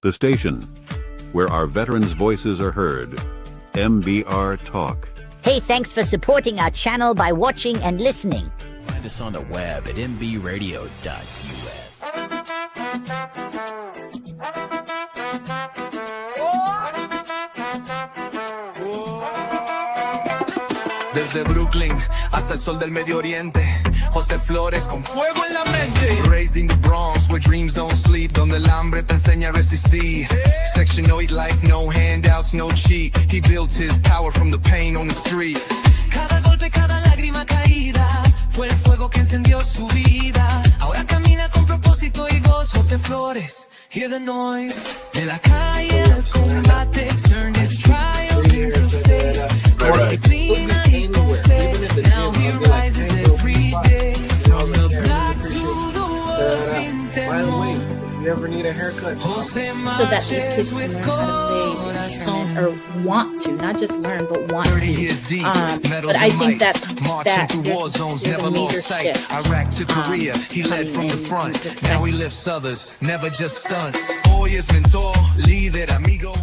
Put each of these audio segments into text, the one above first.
The station where our veterans' voices are heard. MBR Talk. Hey, thanks for supporting our channel by watching and listening. Find us on the web at mbradio.us. Desde Brooklyn hasta el sol del Medio Oriente, José Flores con fuego en la mente. Raised in the Bronx where dreams don't sleep, donde el hambre te enseña a resistir. Section 8 life, no handouts, no cheat. He built his power from the pain on the street. Cada golpe, cada lágrima caída fue el fuego que encendió su vida. Ahora camina con propósito y voz. José Flores, hear the noise. De la calle al combate, turned his trials into faith. Con disciplina y con fe, now he rises every day. From the black to the world sin temor. You ever need a haircut? So that these kids can learn how to play instruments or want to, not just learn, but want to. But I think that there's a major shift. Iraq to Korea, he led from the front. Now he lifts others, never just stunts. Hoy es mentor, líder, amigo.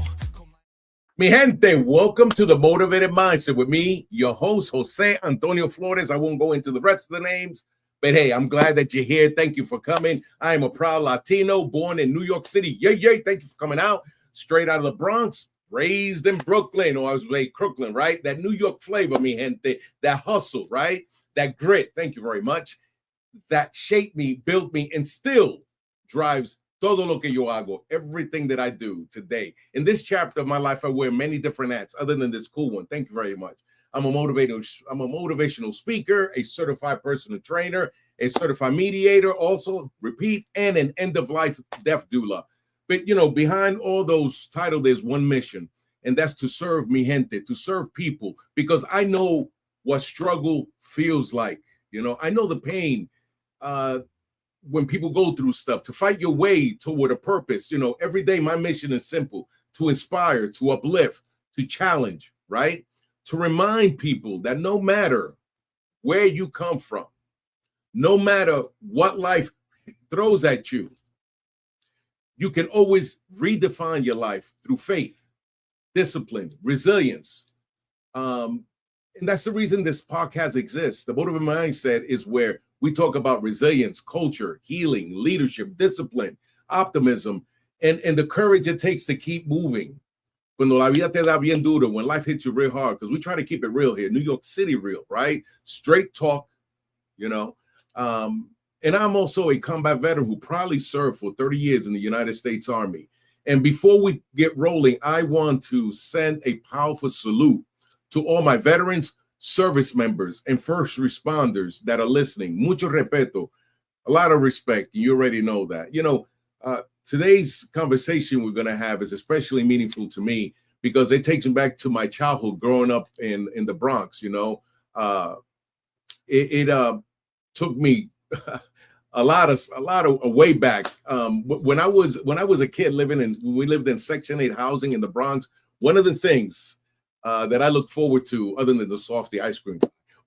Mi gente, welcome to the Motivated Mindset with me, your host, Jose Antonio Flores. I won't go into the rest of the names, but hey, I'm glad that you're here. Thank you for coming. I am a proud Latino born in New York City. Yay. Thank you for coming out. Straight out of the Bronx, raised in Brooklyn, or I was raised Crooklyn, right? That New York flavor, mi gente, that hustle, right? That grit. Thank you very much. That shaped me, built me, and still drives todo lo que yo hago, everything that I do today. In this chapter of my life, I wear many different hats other than this cool one. Thank you very much. I'm a motivational speaker, a certified personal trainer, a certified mediator, also, repeat, and an end-of-life death doula. But, you know, behind all those titles, there's one mission, and that's to serve mi gente, to serve people, because I know what struggle feels like. You know, I know the pain when people go through stuff, to fight your way toward a purpose. You know, every day my mission is simple: to inspire, to uplift, to challenge, right? To remind people that no matter where you come from, no matter what life throws at you, you can always redefine your life through faith, discipline, resilience. And that's the reason this podcast exists. The Motivated Mindset is where we talk about resilience, culture, healing, leadership, discipline, optimism, and the courage it takes to keep moving. Cuando la vida te da bien duro, when life hits you real hard, because we try to keep it real here, New York City real, right? Straight talk, you know. And I'm also a combat veteran who probably served for 30 years in the United States Army. And before we get rolling, I want to send a powerful salute to all my veterans, service members, and first responders that are listening. Mucho respeto, a lot of respect. You already know that. You know, today's conversation we're going to have is especially meaningful to me because it takes me back to my childhood growing up in the Bronx. You know, it took me a lot of way back. When I was a kid we lived in Section 8 housing in the Bronx. One of the things that I look forward to, other than the softy ice cream,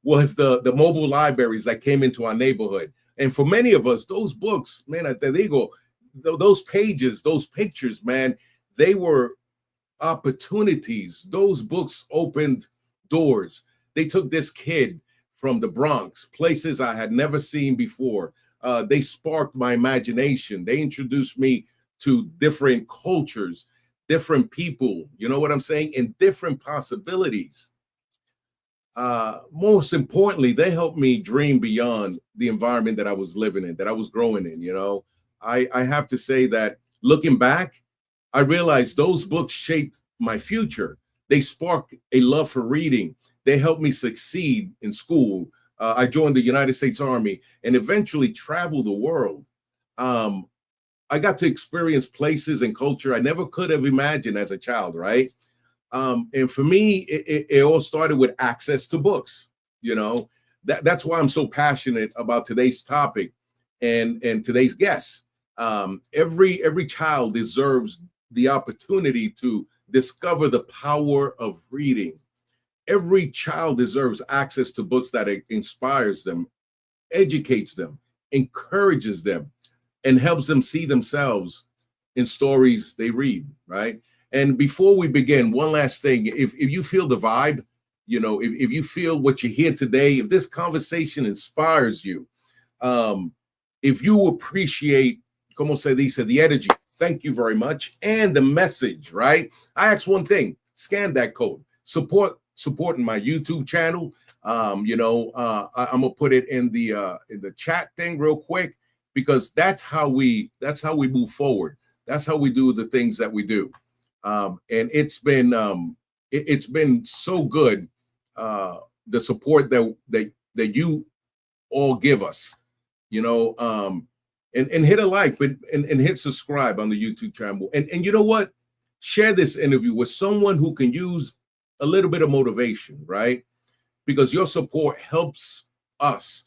was the mobile libraries that came into our neighborhood. And for many of us, those books, man, te digo, those pages, those pictures, man, they were opportunities. Those books opened doors. They took this kid from the Bronx, places I had never seen before. They sparked my imagination. They introduced me to different cultures, different people, you know what I'm saying, and different possibilities. Most importantly, they helped me dream beyond the environment that I was living in, that I was growing in. You know, I have to say that looking back, I realized those books shaped my future. They sparked a love for reading. They helped me succeed in school. I joined the United States Army and eventually traveled the world. I got to experience places and culture I never could have imagined as a child, right? And for me, it all started with access to books. You know, that's why I'm so passionate about today's topic and today's guests. Every child deserves the opportunity to discover the power of reading. Every child deserves access to books that inspires them, educates them, encourages them, and helps them see themselves in stories they read, right? And before we begin, one last thing. If you feel the vibe, you know, if you feel what you hear today, if this conversation inspires you, if you appreciate, como se dice, the energy, thank you very much, and the message, right? I ask one thing: scan that code. Supporting my YouTube channel. I'm gonna put it in the chat thing real quick, because that's how we move forward. That's how we do the things that we do. And it's been so good, the support that you all give us, you know, and hit a like, but and hit subscribe on the YouTube channel. And you know what? Share this interview with someone who can use a little bit of motivation, right? Because your support helps us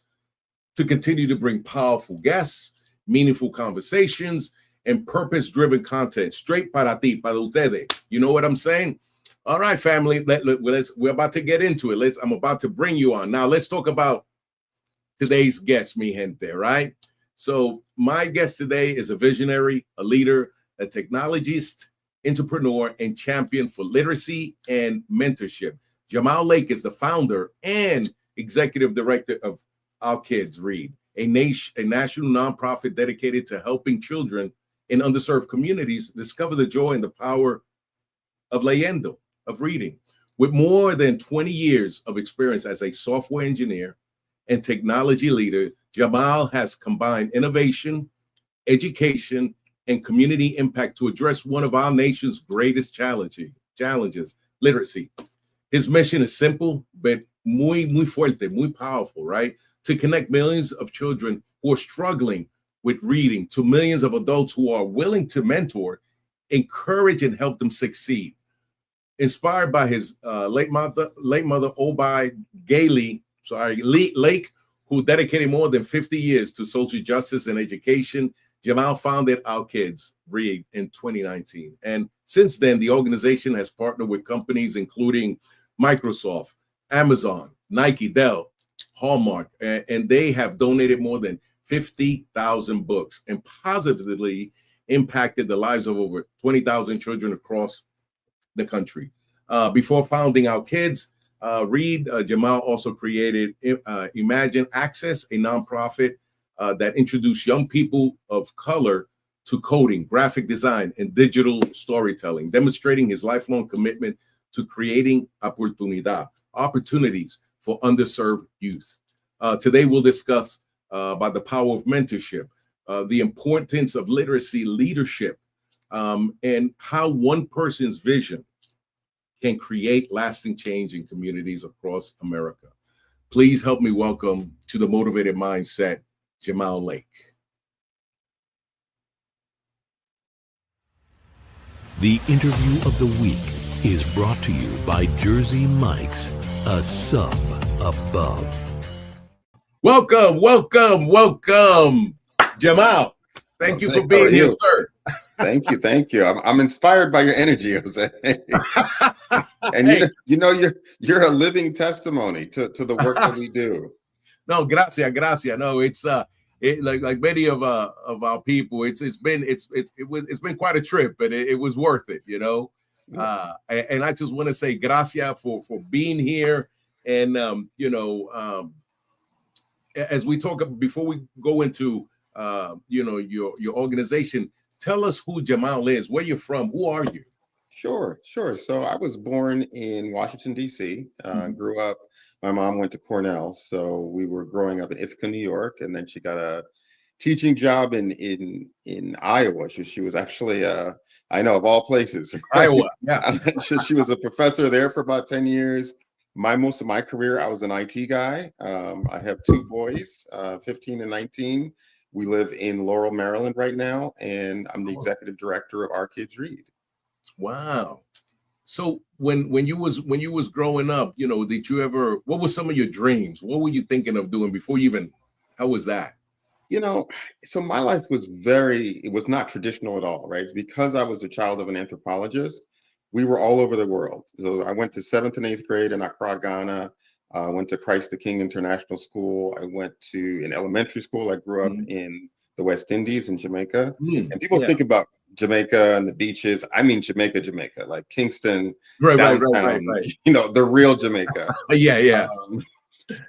to continue to bring powerful guests, meaningful conversations, and purpose-driven content straight para ti, para ustedes. You know what I'm saying? All right, family, we're about to get into it. I'm about to bring you on. Now, let's talk about today's guest, mi gente, right? So my guest today is a visionary, a leader, a technologist, entrepreneur, and champion for literacy and mentorship. Jahmal Lake is the founder and executive director of Our Kids Read, a national nonprofit dedicated to helping children in underserved communities discover the joy and the power of leyendo, of reading. With more than 20 years of experience as a software engineer and technology leader, Jahmal has combined innovation, education, and community impact to address one of our nation's greatest challenges, literacy. His mission is simple, but muy fuerte, muy powerful, right? To connect millions of children who are struggling with reading to millions of adults who are willing to mentor, encourage, and help them succeed. Inspired by his late mother, Obi Lake, who dedicated more than 50 years to social justice and education, Jahmal founded Our Kids Read in 2019. And since then, the organization has partnered with companies including Microsoft, Amazon, Nike, Dell, Hallmark, and they have donated more than 50,000 books and positively impacted the lives of over 20,000 children across the country. Before founding Our Kids Read, Jahmal also created Imagine Access, a nonprofit that introduced young people of color to coding, graphic design, and digital storytelling, demonstrating his lifelong commitment to creating opportunities for underserved youth. Today, we'll discuss about the power of mentorship, the importance of literacy leadership, and how one person's vision can create lasting change in communities across America. Please help me welcome to the Motivated Mindset, Jahmal Lake. The interview of the week is brought to you by Jersey Mike's, a sub above. Welcome, Jahmal. Thank you for being here, sir. Thank you. I'm inspired by your energy, Jose. And you're a living testimony to the work that we do. No, gracias. No, it's like many of our people, it's been quite a trip, but it was worth it, you know. And I just want to say gracias for being here, and as we talk before we go into your organization, tell us who Jahmal is, where you're from, who are you? Sure. So I was born in Washington, D.C., grew up. My mom went to Cornell, so we were growing up in Ithaca, New York, and then she got a teaching job in Iowa. She was actually, I know, of all places, right? Iowa, yeah. She was a professor there for about 10 years. Most of my career, I was an IT guy. I have two boys, 15 and 19. We live in Laurel, Maryland right now, and I'm the executive director of Our Kids Read. Wow. So when you was growing up, did you ever, what were some of your dreams? What were you thinking of doing before you even, how was that? So my life was it was not traditional at all, right? Because I was a child of an anthropologist, we were all over the world. So I went to 7th and 8th grade in Accra, Ghana. I went to Christ the King International School. I went to an elementary school. I grew up in the West Indies in Jamaica. And people think about Jamaica and the beaches. I mean, Jamaica, like Kingston, Right, downtown, the real Jamaica. Yeah.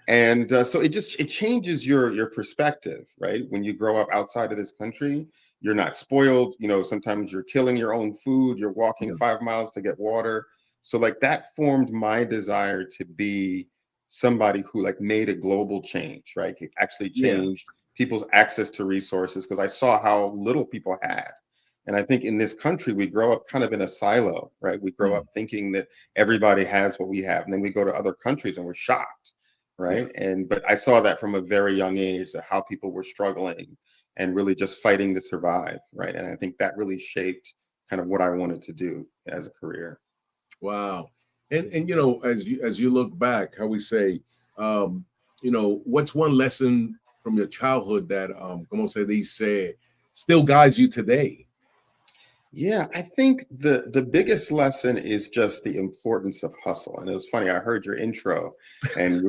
And so it changes your perspective, right? When you grow up outside of this country, you're not spoiled. Sometimes you're killing your own food. You're walking Yeah. 5 miles to get water. So like that formed my desire to be somebody who like made a global change, right? It actually Yeah. changed people's access to resources because I saw how little people had. And I think in this country, we grow up kind of in a silo, right? We grow up thinking that everybody has what we have. And then we go to other countries and we're shocked, Yeah. right? But I saw that from a very young age, that how people were struggling and really just fighting to survive, right? And I think that really shaped kind of what I wanted to do as a career. Wow. And as you look back, how we say, what's one lesson from your childhood that como se dice still guides you today? Yeah, I think the biggest lesson is just the importance of hustle. And it was funny, I heard your intro, and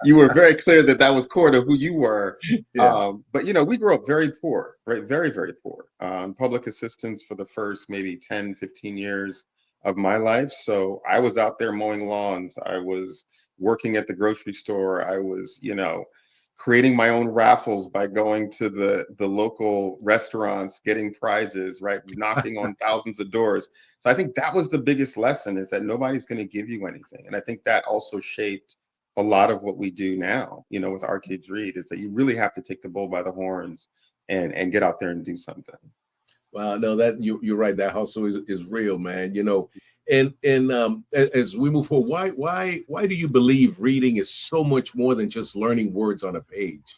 you were very clear that that was core to who you were. Yeah. But we grew up very poor, right? Very, very poor. Public assistance for the first maybe 10, 15 years of my life. So I was out there mowing lawns. I was working at the grocery store. I was, creating my own raffles by going to the local restaurants, getting prizes, right? Knocking on thousands of doors. So I think that was the biggest lesson, is that nobody's going to give you anything. And I think that also shaped a lot of what we do now, with Our Kids Read, is that you really have to take the bull by the horns and get out there and do something. Well, no, that you're right. That hustle is real, man. And as we move forward, why do you believe reading is so much more than just learning words on a page?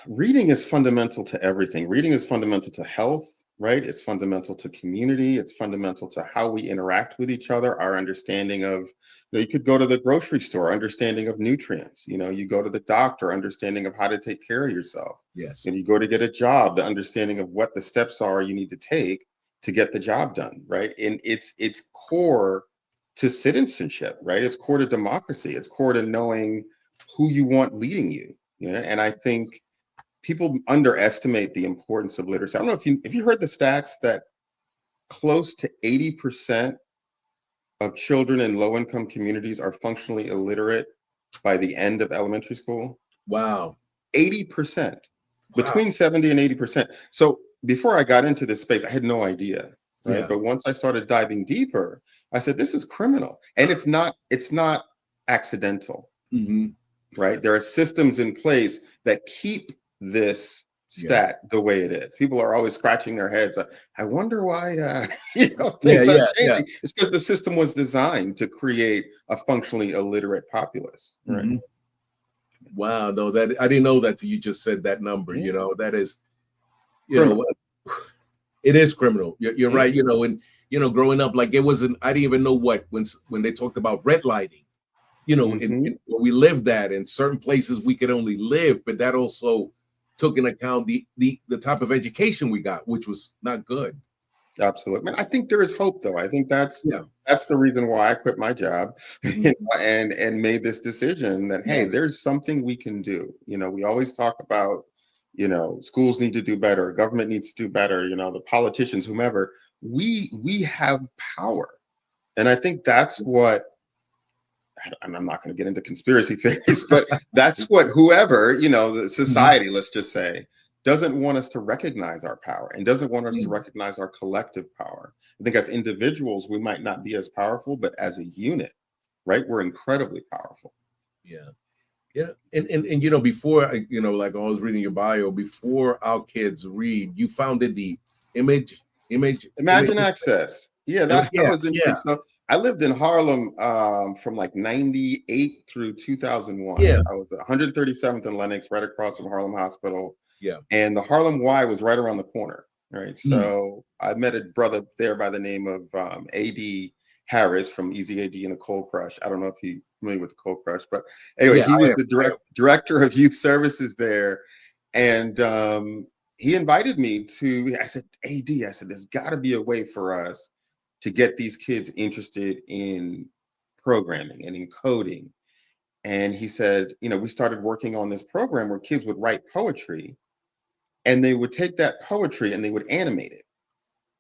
Reading is fundamental to everything. Reading is fundamental to health, right? It's fundamental to community. It's fundamental to how we interact with each other, our understanding of, you could go to the grocery store, understanding of nutrients. You go to the doctor, understanding of how to take care of yourself. Yes. And you go to get a job, the understanding of what the steps are you need to take to get the job done, right? And it's core to citizenship, right? It's core to democracy. It's core to knowing who you want leading you. And I think people underestimate the importance of literacy. I don't know if you heard the stats that close to 80% of children in low-income communities are functionally illiterate by the end of elementary school. Wow. 80%. Wow. Between 70 and 80%. So before I got into this space, I had no idea, right? Yeah. But once I started diving deeper, I said, this is criminal. And it's not accidental, right? There are systems in place that keep this stat the way it is. People are always scratching their heads. I wonder why things are changing. It's because the system was designed to create a functionally illiterate populace, right? Wow, no, that I didn't know that till you just said that number. That is, it is criminal. You're right. And growing up, like, it wasn't. I didn't even know when they talked about red lighting. In where we lived at, in certain places we could only live, but that also took into account the type of education we got, which was not good. Absolutely. I think there is hope, though. I think that's the reason why I quit my job and made this decision that, hey, there's something we can do. We always talk about, schools need to do better, government needs to do better, the politicians, whomever. We have power. And I think that's what, I'm not going to get into conspiracy theories, but that's what whoever, the society, let's just say, doesn't want us to recognize our power and doesn't want us to recognize our collective power. I think as individuals, we might not be as powerful, but as a unit, right, we're incredibly powerful. Yeah. And before, like I was reading your bio, before Our Kids Read, you founded the Imagine Access. Yeah, that was interesting. So I lived in Harlem from like 98 through 2001. Yeah. I was 137th and Lenox, right across from Harlem Hospital. Yeah. And the Harlem Y was right around the corner. Right. So I met a brother there by the name of A.D. Harris from Easy A.D. and the Cold Crush. I don't know if you're familiar with the Cold Crush, but anyway, he was the director of youth services there. And he invited me to, I said, A.D., I said, there's got to be a way for us to get these kids interested in programming and in coding. And he said, we started working on this program where kids would write poetry and they would take that poetry and they would animate it.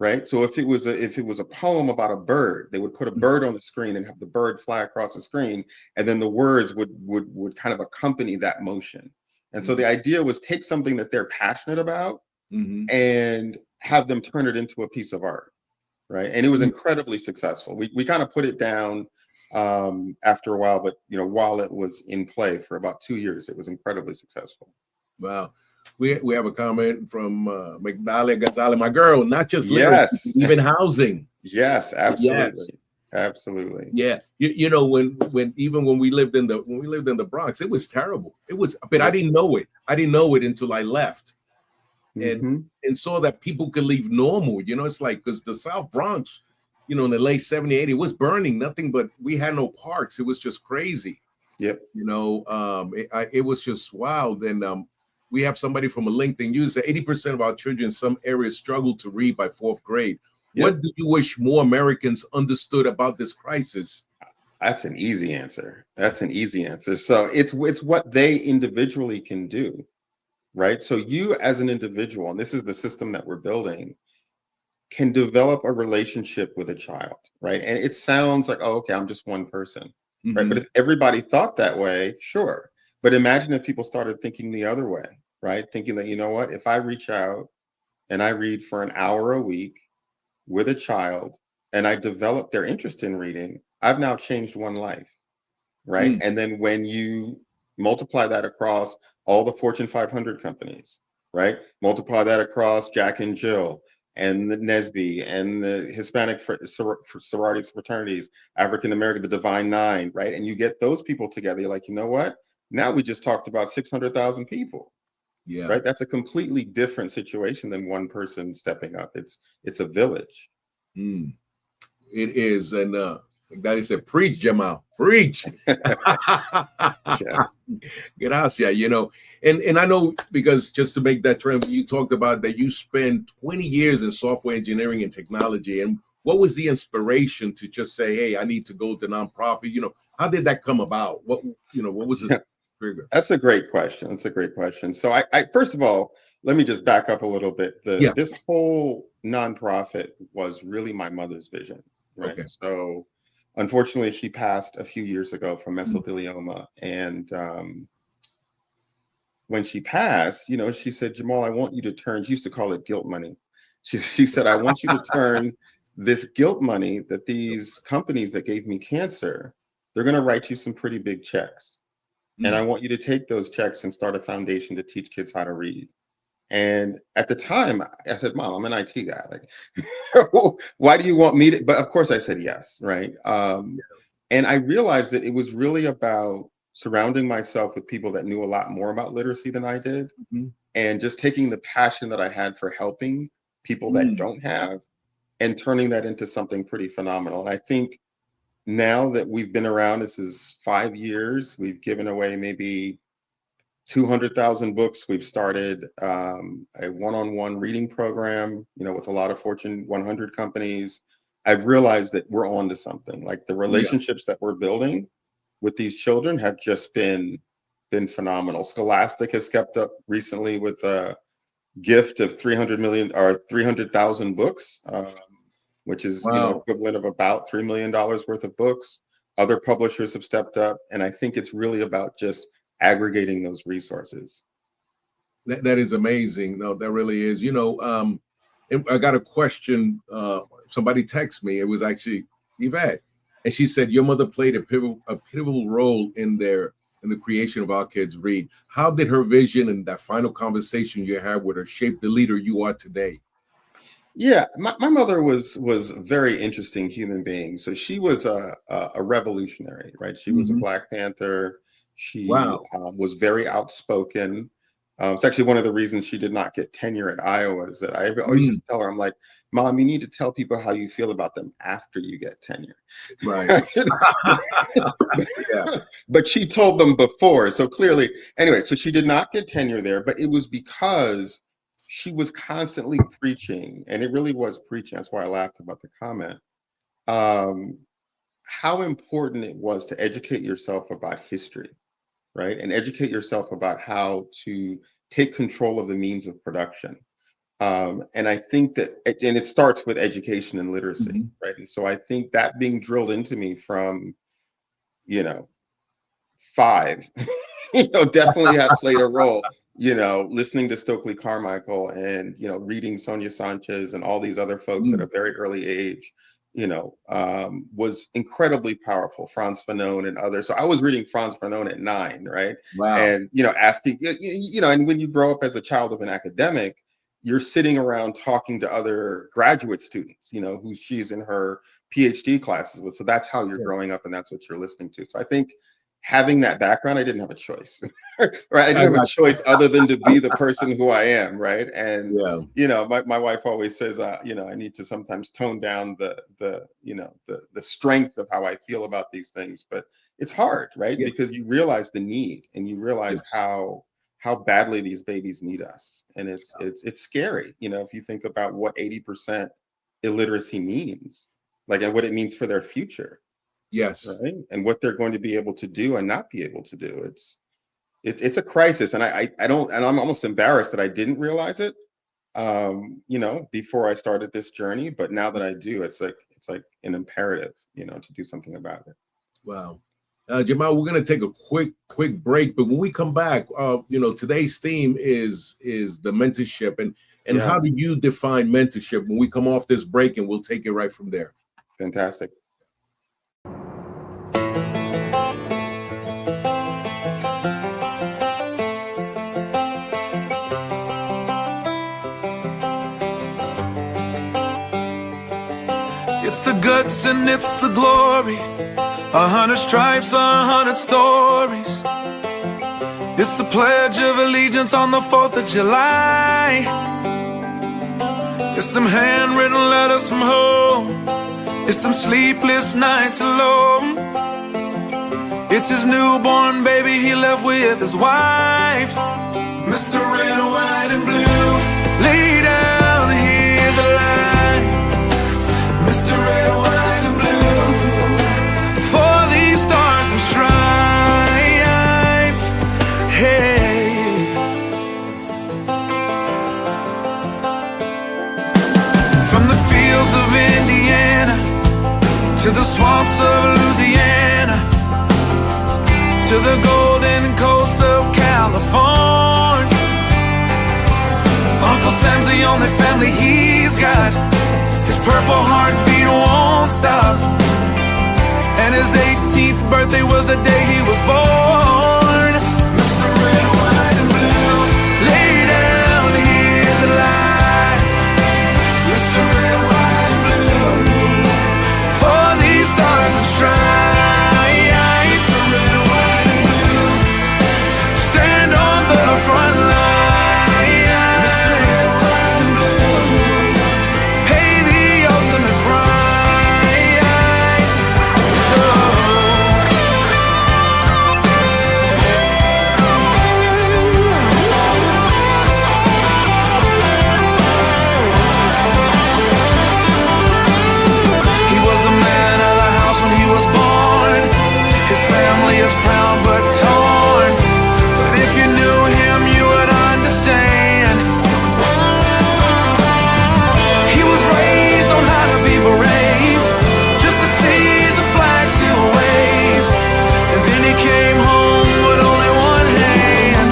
Right. So if it was a poem about a bird, they would put a bird on the screen and have the bird fly across the screen, and then the words would kind of accompany that motion. And so the idea was take something that they're passionate about and have them turn it into a piece of art. Right. And it was incredibly successful. We kind of put it down after a while, but while it was in play for about 2 years, it was incredibly successful. Wow. We have a comment from McDallie, my girl, not just literacy, Yes. even housing. Yes, absolutely. Yes. Absolutely. Yeah. When we lived in the Bronx, it was terrible. It was, but I didn't know it. I didn't know it until I left. And saw that people could leave normal. It's like, because the South Bronx, in the late 70s, 80s, it was burning, nothing but, we had no parks. It was just crazy. Yep. It was just wild. And we have somebody from a LinkedIn user, 80% of our children in some areas struggle to read by 4th grade. Yep. What do you wish more Americans understood about this crisis? That's an easy answer. So it's what they individually can do. Right. So you as an individual, and this is the system that we're building, can develop a relationship with a child. Right. And it sounds like, oh, okay, I'm just one person. Right. But if everybody thought that way, sure. But imagine if people started thinking the other way. Right. Thinking that, what, if I reach out and I read for an hour a week with a child and I develop their interest in reading, I've now changed one life. Right. And then when you multiply that across all the Fortune 500 companies, right? Multiply that across Jack and Jill and the Nesby and the Hispanic sororities, fraternities, African American, the Divine Nine, right? And you get those people together. You're like, you know what? Now we just talked about 600,000 people. Yeah. Right. That's a completely different situation than one person stepping up. It's a village. It is. And Daddy said, preach, Jahmal, preach. Yes. Gracias, and I know, because just to make that trend, you talked about that you spent 20 years in software engineering and technology. And what was the inspiration to just say, hey, I need to go to nonprofit? How did that come about? What was the trigger? That's a great question. So I first of all, let me just back up a little bit. This whole nonprofit was really my mother's vision. Right. Okay. So unfortunately, she passed a few years ago from mesothelioma. And when she passed, she said, Jahmal, I want you to turn, she used to call it guilt money. She said, I want you to turn this guilt money that these companies that gave me cancer, they're going to write you some pretty big checks. And I want you to take those checks and start a foundation to teach kids how to read. And at the time, I said, Mom, I'm an IT guy. Like, why do you want me to? But of course, I said yes, right? And I realized that it was really about surrounding myself with people that knew a lot more about literacy than I did, and just taking the passion that I had for helping people that don't have and turning that into something pretty phenomenal. And I think now that we've been around, this is 5 years, we've given away maybe 200,000 books. We've started a one-on-one reading program, with a lot of Fortune 100 companies. I've realized that we're on to something. Like the relationships that we're building with these children have just been phenomenal. Scholastic has kept up recently with a gift of 300,000 books, which is equivalent of about $3 million worth of books. Other publishers have stepped up, and I think it's really about just aggregating those resources. That is amazing. No, that really is. I got a question. Somebody texted me. It was actually Yvette, and she said your mother played a pivotal role in the creation of Our Kids Read. How did her vision and that final conversation you had with her shape the leader you are today? Yeah, my mother was a very interesting human being. So she was a revolutionary, right? She was a Black Panther. She was very outspoken. It's actually one of the reasons she did not get tenure at Iowa, is that I always used to tell her, I'm like, Mom, you need to tell people how you feel about them after you get tenure. Right. But she told them before. So clearly, anyway, so she did not get tenure there, but it was because she was constantly preaching, and it really was preaching. That's why I laughed about the comment. How important it was to educate yourself about history, right? And educate yourself about how to take control of the means of production. And I think that, and it starts with education and literacy, right? And so I think that being drilled into me from, 5, definitely have played a role, listening to Stokely Carmichael and, reading Sonia Sanchez and all these other folks at a very early age, was incredibly powerful. Franz Fanon and others. So I was reading Franz Fanon at 9, right? Wow. And, asking, and when you grow up as a child of an academic, you're sitting around talking to other graduate students, who she's in her PhD classes with. So that's how you're growing up and that's what you're listening to. So I think having that background, I didn't have a choice, right? I didn't have a choice other than to be the person who I am, right? And, my wife always says, I need to sometimes tone down the strength of how I feel about these things, but it's hard, right? Because you realize the need and you realize how badly these babies need us. And it's scary, if you think about what 80% illiteracy means, and what it means for their future. Yes. Right? And what they're going to be able to do and not be able to do. It's a crisis. And I'm almost embarrassed that I didn't realize it, before I started this journey. But now that I do, it's like an imperative, to do something about it. Wow. Jahmal, we're going to take a quick break, but when we come back, today's theme is the mentorship and how do you define mentorship when we come off this break, and we'll take it right from there. Fantastic. It's the guts and it's the glory. 100 stripes, 100 stories. It's the Pledge of Allegiance on the 4th of July. It's them handwritten letters from home. It's them sleepless nights alone. It's his newborn baby he left with his wife. Mr. Red, White, and Blue, lay down, here's a line. Mr. Red, White, and Blue, for these stars and stripes, hey. From the fields of Indiana to the swamps of Louisiana, to the golden coast of California, Uncle Sam's the only family he's got. His purple heartbeat won't stop, and his 18th birthday was the day he was born. Mr. Red, White, and Blue, lay down, here's the light. Mr. Red, White, and Blue, for these stars and stripes. Mr. Red, White, and Blue, stand on the front line. Mr. Red, White, and Blue, pay the ultimate price. Oh. He was the man of the house when he was born. His family is proud but torn. But if you knew him, you would understand. He was raised on how to be brave, just to see the flag still wave. And then he came home with only one hand.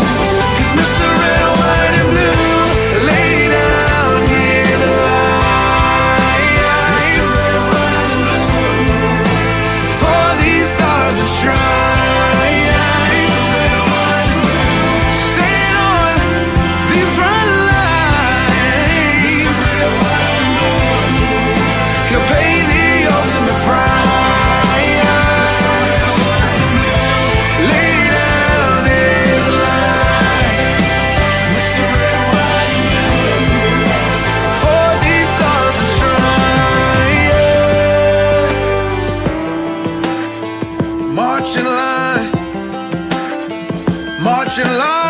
He's Mr. Red, White, and Blue, lay down here to lie. Mr. Red, White, and Blue, for these stars and stripes. Mr. Red, White, and Blue, stand on these front lines. Mr. Red, White, and Blue, he'll pay the ultimate price. Mr. Red, White, and Blue, lay down his life. Mr. Red, White, and Blue, for these stars and stripes. March in line, march in line.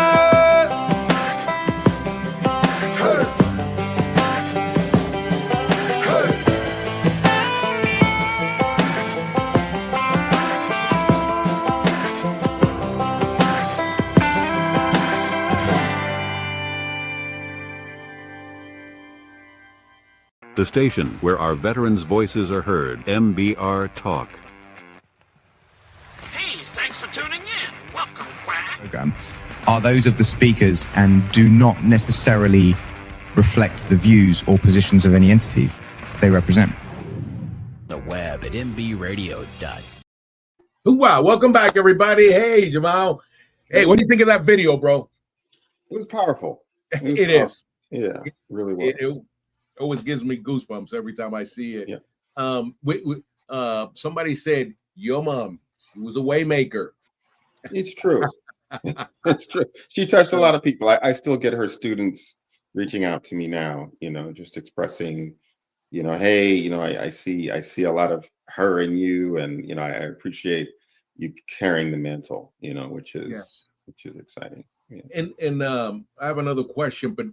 Hey. Hey. the station where our veterans' voices are heard. MBR Talk. Hey, thanks for tuning in. Welcome, Quack. Program are those of the speakers and do not necessarily reflect the views or positions of any entities they represent. The web at mbradio.com. Wow, welcome back, everybody. Hey, Jahmal. Hey, what do you think of that video, bro? It was powerful. It is. Yeah, really was. It always gives me goosebumps every time I see it. Yeah. Somebody said, your mom, she was a waymaker. It's true. It's true. She touched a lot of people. I still get her students reaching out to me now, just expressing, hey, I see I see a lot of her in you, and I appreciate you carrying the mantle, which is exciting. Yeah. And I have another question, but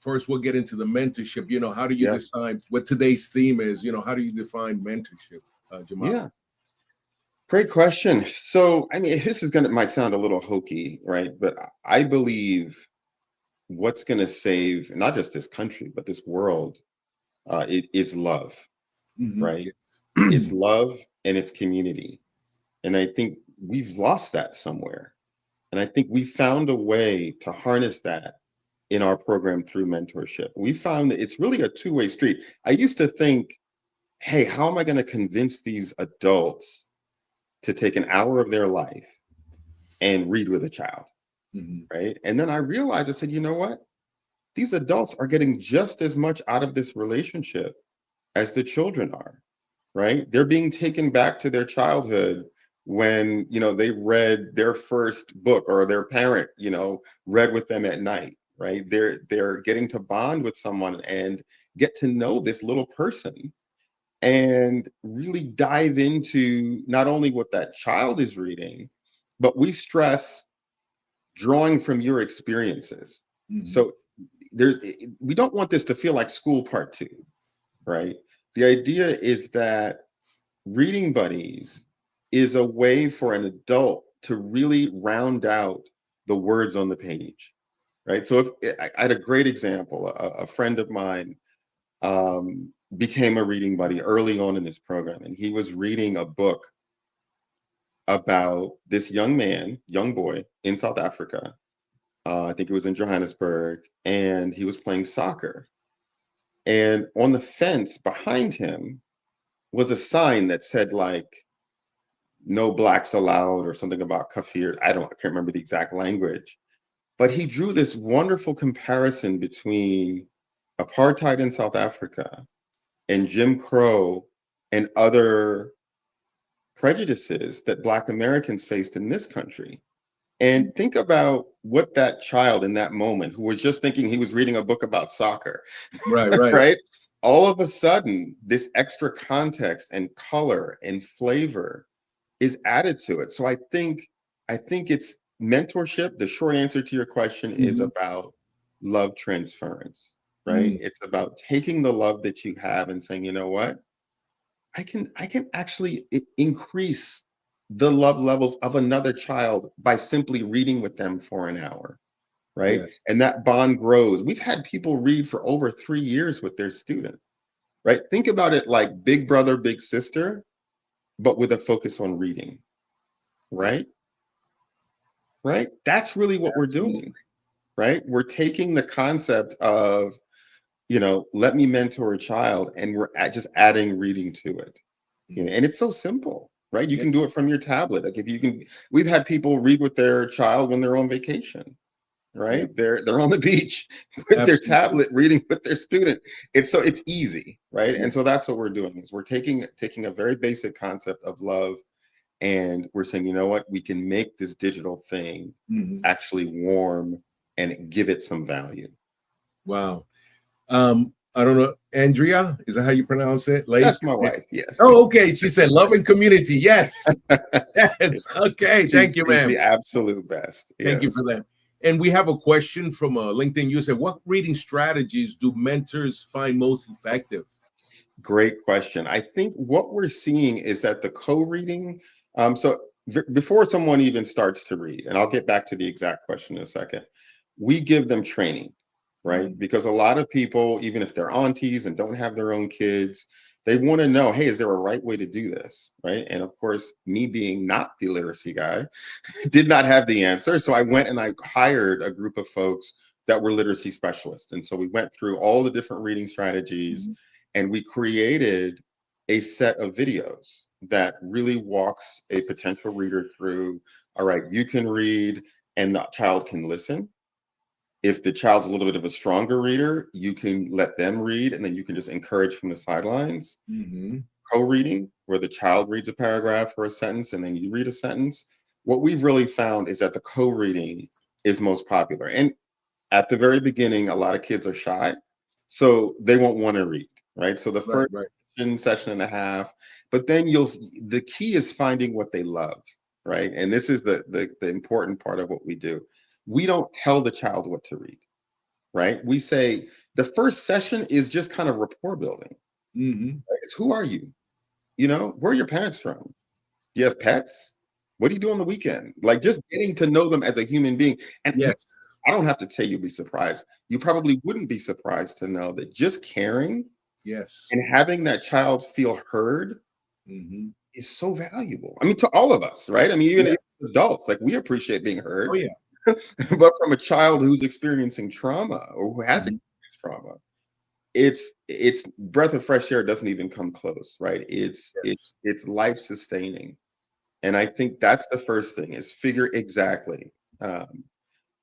first we'll get into the mentorship. How do you decide what today's theme is? How do you define mentorship, Jahmal? Yeah, great question. So, I mean, this might sound a little hokey, right? But I believe what's going to save not just this country, but this world, it is love, right? Yes. It's love and it's community. And I think we've lost that somewhere. And I think we found a way to harness that in our program through mentorship. We found that it's really a two-way street. I used to think, hey, how am I going to convince these adults to take an hour of their life and read with a child, right? And then I realized, I said, you know what? These adults are getting just as much out of this relationship as the children are, right? They're being taken back to their childhood when they read their first book, or their parent read with them at night, right? They're getting to bond with someone and get to know this little person and really dive into not only what that child is reading, but we stress drawing from your experiences. So we don't want this to feel like school part 2, right? The idea is that reading buddies is a way for an adult to really round out the words on the page, right? So I had a great example. A friend of mine became a reading buddy early on in this program, and he was reading a book about this young boy in South Africa. I think it was in Johannesburg, and he was playing soccer. And on the fence behind him was a sign that said, like, no blacks allowed, or something about kafir. I can't remember the exact language, but he drew this wonderful comparison between apartheid in South Africa and Jim Crow and other prejudices that Black Americans faced in this country. And think about what that child in that moment, who was just thinking he was reading a book about soccer, right? Right? All of a sudden, this extra context and color and flavor is added to it. So I think it's mentorship. The short answer to your question is about love transference, right? It's about taking the love that you have and saying, you know what? I can actually increase the love levels of another child by simply reading with them for an hour, right? Yes. And that bond grows. We've had people read for over 3 years with their student, right? Think about it like big brother, big sister, but with a focus on reading, right? Right? That's really what we're doing, right? We're taking the concept of, let me mentor a child, and we're just adding reading to it. And it's so simple, right? You can do it from your tablet. Like we've had people read with their child when they're on vacation, right? They're on the beach with their tablet reading with their student. It's easy, right? And so that's what we're doing, is we're taking a very basic concept of love, and we're saying, you know what, we can make this digital thing actually warm and give it some value. Wow. I don't know, Andrea, is that how you pronounce it? Lake? That's my wife, yes. Oh, okay. She said love and community. Yes. Yes. Okay. Thank you, ma'am. The absolute best. Thank you for that. And we have a question from a LinkedIn user. What reading strategies do mentors find most effective? Great question. I think what we're seeing is that the co-reading, before someone even starts to read, and I'll get back to the exact question in a second, we give them training, right? Because a lot of people, even if they're aunties and don't have their own kids, they want to know, hey, is there a right way to do this, right? And of course, me being not the literacy guy, did not have the answer. So I went and I hired a group of folks that were literacy specialists. And so we went through all the different reading strategies and we created a set of videos that really walks a potential reader through, all right, you can read and the child can listen. If the child's a little bit of a stronger reader, you can let them read and then you can just encourage from the sidelines. Co-reading, where the child reads a paragraph or a sentence and then you read a sentence. What we've really found is that the co-reading is most popular. And at the very beginning, a lot of kids are shy, so they won't want to read, right? So the first session and a half, but then the key is finding what they love, right? And this is the important part of what we do. We don't tell the child what to read, right? We say the first session is just kind of rapport building. Right? It's who are you? You know, where are your parents from? You have pets? What do you do on the weekend? Like just getting to know them as a human being. And I don't have to tell you, be surprised. You probably wouldn't be surprised to know that just caring and having that child feel heard is so valuable. I mean, to all of us, right? I mean, even adults, like we appreciate being heard. Oh, yeah. But from a child who's experiencing trauma or who has experienced trauma, it's breath of fresh air doesn't even come close, right? It's life sustaining. And I think that's the first thing is figure exactly.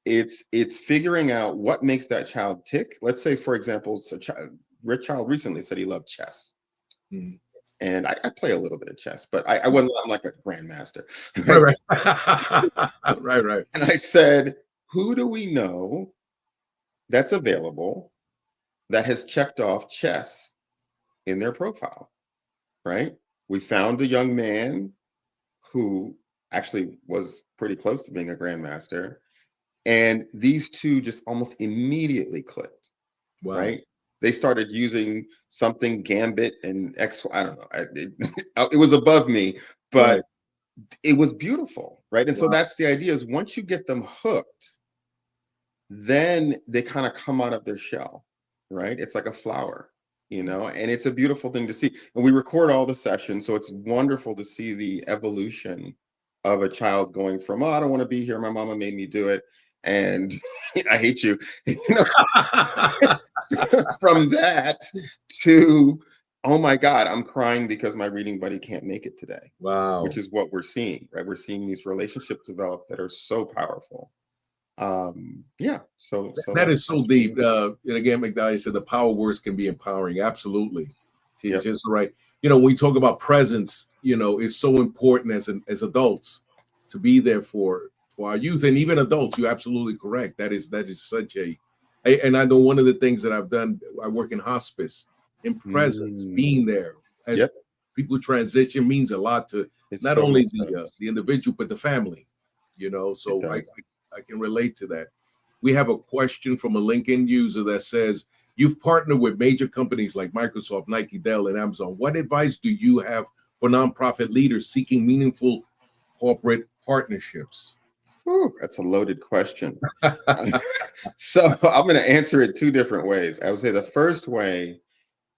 It's figuring out what makes that child tick. Let's say, for example, Rich Child recently said he loved chess. And I play a little bit of chess, but I'm like a grandmaster. Right. And I said, who do we know that's available that has checked off chess in their profile, right? We found a young man who actually was pretty close to being a grandmaster. And these two just almost immediately clicked, right? They started using something Gambit and X. I don't know. It was above me, but it was beautiful, right? And so that's the idea is once you get them hooked, then they kind of come out of their shell, right? It's like a flower, you know, and it's a beautiful thing to see. And we record all the sessions, so it's wonderful to see the evolution of a child going from, oh, I don't want to be here. My mama made me do it. And I hate you. From that to, oh my God, I'm crying because my reading buddy can't make it today. Wow. Which is what we're seeing, right? We're seeing these relationships develop that are so powerful. So that is so deep. And again, McDowell said the power words can be empowering. Absolutely. She's just right. You know, when we talk about presence, you know, it's so important as adults to be there for our youth and even adults. You're absolutely correct. That is such and I know one of the things that I've done, I work in hospice, in presence, being there as people transition means a lot to not only the individual, but the family, you know, so I can relate to that. We have a question from a LinkedIn user that says, you've partnered with major companies like Microsoft, Nike, Dell, and Amazon. What advice do you have for nonprofit leaders seeking meaningful corporate partnerships? Ooh, that's a loaded question. So I'm going to answer it two different ways. I would say the first way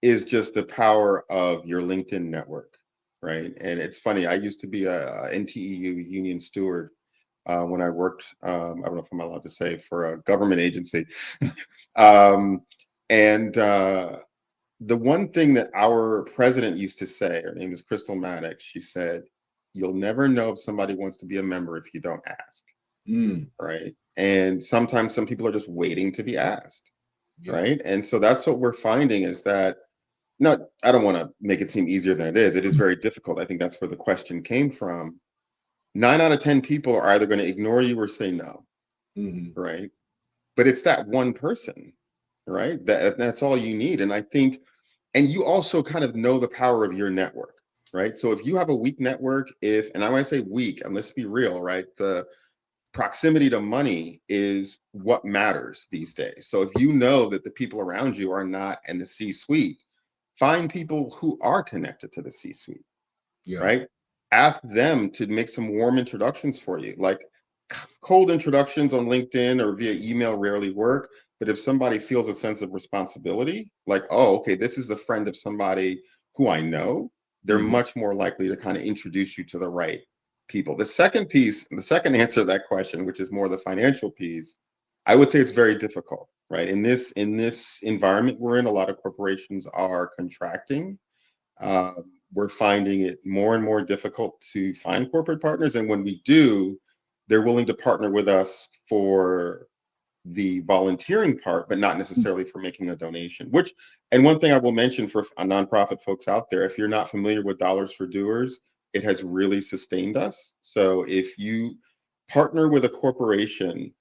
is just the power of your LinkedIn network, right? And it's funny, I used to be a NTEU union steward when I worked, I don't know if I'm allowed to say, for a government agency. The one thing that our president used to say, her name is Crystal Maddox, she said, you'll never know if somebody wants to be a member if you don't ask. Right. And sometimes some people are just waiting to be asked. Right. And so that's what we're finding is that I don't want to make it seem easier than it is. It is very difficult. I think that's where the question came from. 9 out of 10 people are either going to ignore you or say no. Right. But it's that one person, right? That's all you need. And I think, and you also kind of know the power of your network, right? So if you have a weak network, and I want to say weak, and let's be real, right? The proximity to money is what matters these days. So if you know that the people around you are not in the C-suite, find people who are connected to the C-suite, right? Ask them to make some warm introductions for you. Like cold introductions on LinkedIn or via email rarely work. But if somebody feels a sense of responsibility, like, oh, okay, this is the friend of somebody who I know, they're much more likely to kind of introduce you to the right people. The second piece, the second answer to that question, which is more the financial piece, I would say it's very difficult, right? In this environment we're in, a lot of corporations are contracting. We're finding it more and more difficult to find corporate partners, and when we do, they're willing to partner with us for the volunteering part, but not necessarily for making a donation. And one thing I will mention for nonprofit folks out there, if you're not familiar with Dollars for Doers, it has really sustained us. So if you partner with a corporation,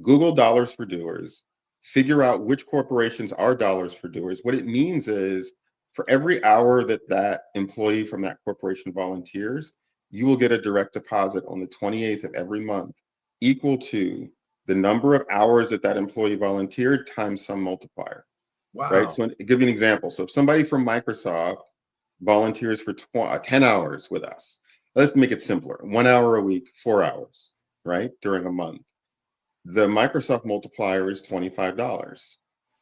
Google Dollars for Doers, figure out which corporations are Dollars for Doers. What it means is for every hour that that employee from that corporation volunteers, you will get a direct deposit on the 28th of every month equal to the number of hours that that employee volunteered times some multiplier. Wow. Right. So I'll give you an example. So if somebody from Microsoft volunteers for 10 hours with us, let's make it simpler. 1 hour a week, 4 hours, right? During a month. The Microsoft multiplier is $25,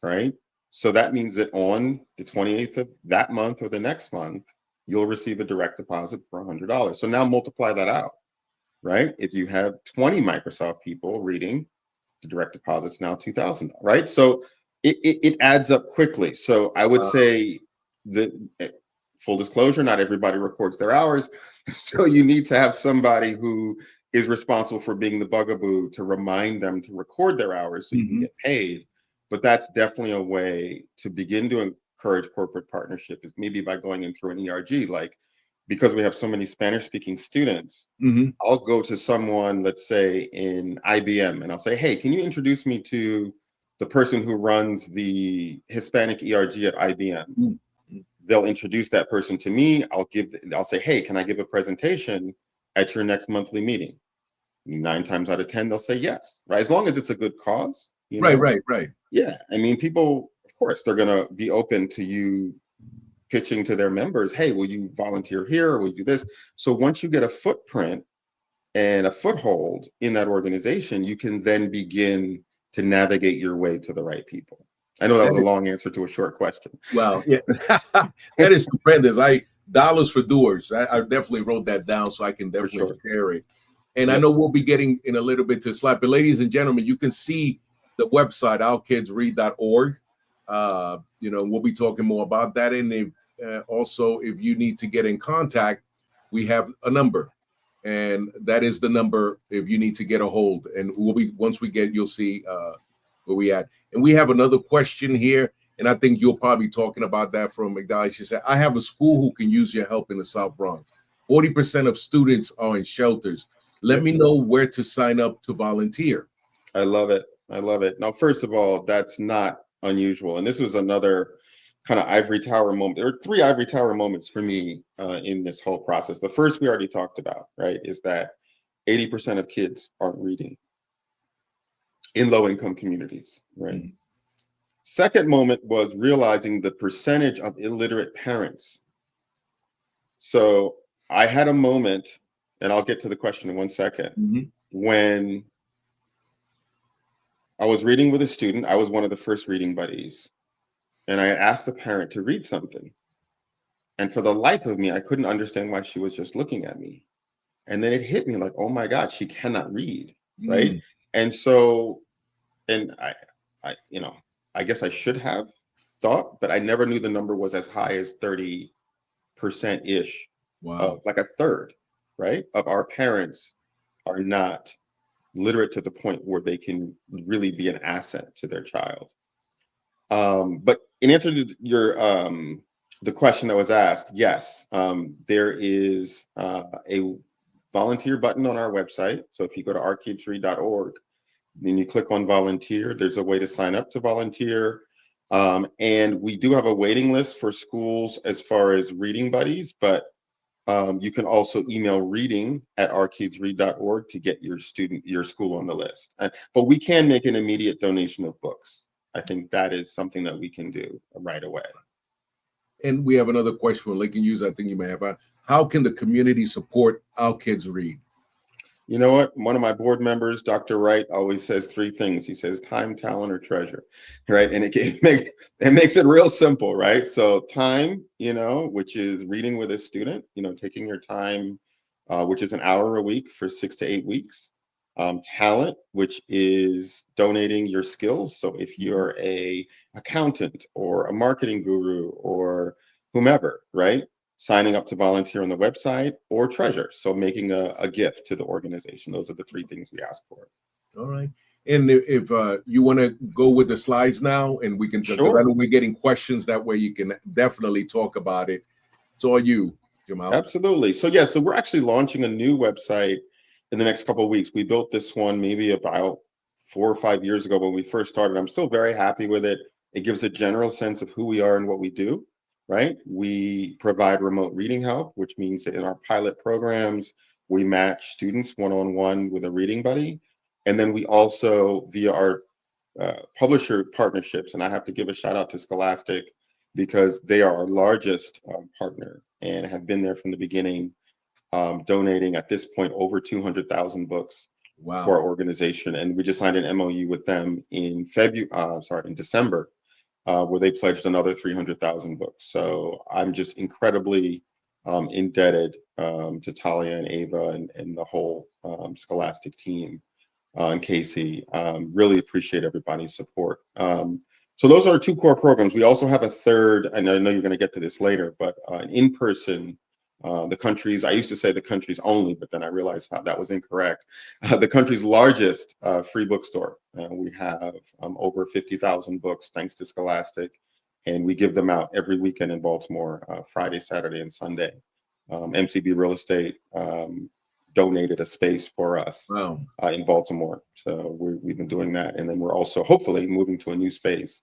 right? So that means that on the 28th of that month or the next month, you'll receive a direct deposit for $100. So now multiply that out, right? If you have 20 Microsoft people reading, the direct deposit's now $2,000, right? So it adds up quickly. So I would say that, full disclosure, not everybody records their hours. So you need to have somebody who is responsible for being the bugaboo to remind them to record their hours so you can get paid. But that's definitely a way to begin to encourage corporate partnership, is maybe by going in through an ERG. Like, because we have so many Spanish speaking students, I'll go to someone, let's say in IBM, and I'll say, hey, can you introduce me to the person who runs the Hispanic ERG at IBM? They'll introduce that person to me. I'll say, hey, can I give a presentation at your next monthly meeting? 9 times out of 10, they'll say yes, right? As long as it's a good cause. You know? Right. Yeah. I mean, people, of course, they're going to be open to you pitching to their members, hey, will you volunteer here? Or will you do this? So once you get a footprint and a foothold in that organization, you can then begin to navigate your way to the right people. I know that was a long answer to a short question. Well, yeah, that is stupendous. Dollars for Doers. I definitely wrote that down so I can definitely share it. And I know we'll be getting in a little bit to slide, but ladies and gentlemen, you can see the website, ourkidsread.org. We'll be talking more about that. And also, if you need to get in contact, we have a number, and that is the number if you need to get a hold. And once we get, you'll see where we at. And we have another question here, and I think you'll probably be talking about that from McDowell. She said, I have a school who can use your help in the South Bronx. 40% of students are in shelters. Let me know where to sign up to volunteer. I love it. Now, first of all, that's not unusual. And this was another kind of ivory tower moment. There are 3 ivory tower moments for me in this whole process. The first we already talked about, right, is that 80% of kids aren't reading in low-income communities, right? Second moment was realizing the percentage of illiterate parents. So I had a moment, and I'll get to the question in 1 second, when I was reading with a student. I was one of the first reading buddies, and I asked the parent to read something. And for the life of me, I couldn't understand why she was just looking at me. And then it hit me like, oh my God, she cannot read, right? And so, and I guess I should have thought, but I never knew the number was as high as 30%-ish. Wow. Like a third, right, of our parents are not literate to the point where they can really be an asset to their child. But in answer to your the question that was asked, yes, there is a volunteer button on our website. So if you go to ourkidsread.org, then you click on volunteer, there's a way to sign up to volunteer. And we do have a waiting list for schools as far as reading buddies, but you can also email reading@ourkidsread.org to get your school on the list. But we can make an immediate donation of books. I think that is something that we can do right away. And we have another question from Lincoln Hughes. I think you may have. How can the community support Our Kids Read? You know what? One of my board members, Dr. Wright, always says three things. He says time, talent, or treasure, right? And it makes it real simple, right? So time, which is reading with a student, taking your time, which is an hour a week for 6 to 8 weeks. Talent, which is donating your skills. So if you're a accountant or a marketing guru or whomever, right? Signing up to volunteer on the website, or treasure. So making a gift to the organization. Those are the three things we ask for. All right. And if you want to go with the slides now, and we can, because I know we're getting questions, that way you can definitely talk about it. It's all you, Jahmal. Absolutely. So yeah, so we're actually launching a new website in the next couple of weeks. We built this one maybe about 4 or 5 years ago when we first started. I'm still very happy with it. It gives a general sense of who we are and what we do. Right? We provide remote reading help, which means that in our pilot programs, we match students one-on-one with a reading buddy. And then we also, via our publisher partnerships, and I have to give a shout out to Scholastic because they are our largest partner and have been there from the beginning, donating at this point over 200,000 books to our organization. And we just signed an MOU with them in December. Where they pledged another 300,000 books. So I'm just incredibly indebted to Talia and Ava and the whole Scholastic team and Casey. Really appreciate everybody's support. So those are our two core programs. We also have a third, and I know you're going to get to this later, but an in-person, the country's, I used to say the country's only, but then I realized how that was incorrect. The country's largest free bookstore. We have over 50,000 books thanks to Scholastic, and we give them out every weekend in Baltimore, Friday, Saturday, and Sunday. MCB Real Estate donated a space for us in Baltimore. So we've been doing that. And then we're also hopefully moving to a new space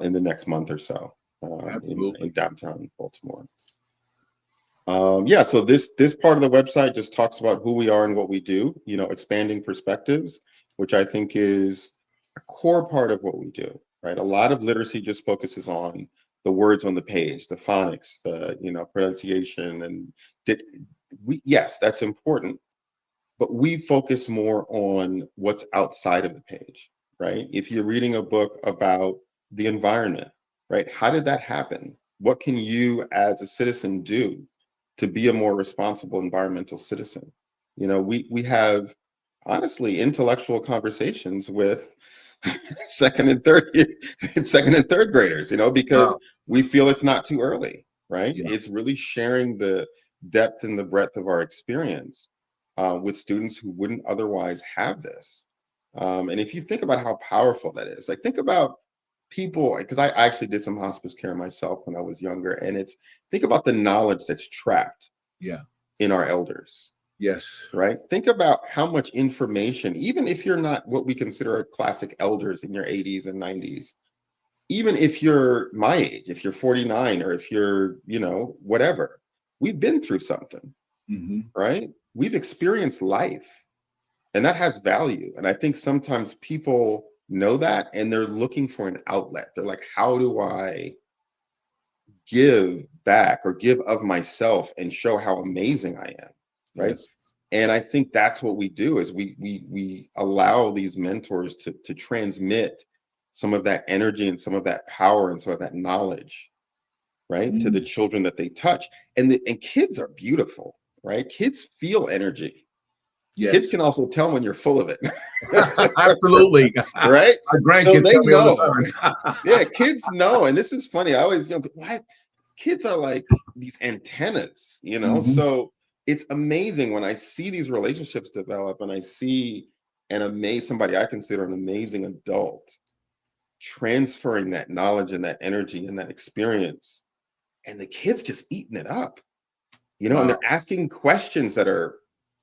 in the next month or so in downtown Baltimore. So this part of the website just talks about who we are and what we do, expanding perspectives, which I think is a core part of what we do, right? A lot of literacy just focuses on the words on the page, the phonics, the pronunciation, and yes, that's important, but we focus more on what's outside of the page, right? If you're reading a book about the environment, right? How did that happen? What can you as a citizen do to be a more responsible environmental citizen? We have honestly intellectual conversations with second and third graders, because we feel it's not too early, right? It's really sharing the depth and the breadth of our experience with students who wouldn't otherwise have this. And if you think about how powerful that is, like think about people, because I actually did some hospice care myself when I was younger, and think about the knowledge that's trapped in our elders. Yes. Right. Think about how much information, even if you're not what we consider classic elders in your 80s and 90s, even if you're my age, if you're 49, or if you're, whatever, we've been through something, right? We've experienced life, and that has value. And I think sometimes people know that and they're looking for an outlet. They're like, how do I give back or give of myself and show how amazing I am, right? Yes. And I think that's what we do, is we allow these mentors to transmit some of that energy and some of that power and some of that knowledge, right, to the children that they touch. And kids are beautiful, right? Kids feel energy. Yes. Kids can also tell when you're full of it. Absolutely. Right? Our grandkids so they tell me all know. the time. Yeah, kids know. And this is funny. I always what? Kids are like these antennas, So it's amazing when I see these relationships develop, and I see somebody I consider an amazing adult transferring that knowledge and that energy and that experience, and the kids just eating it up, and they're asking questions that are,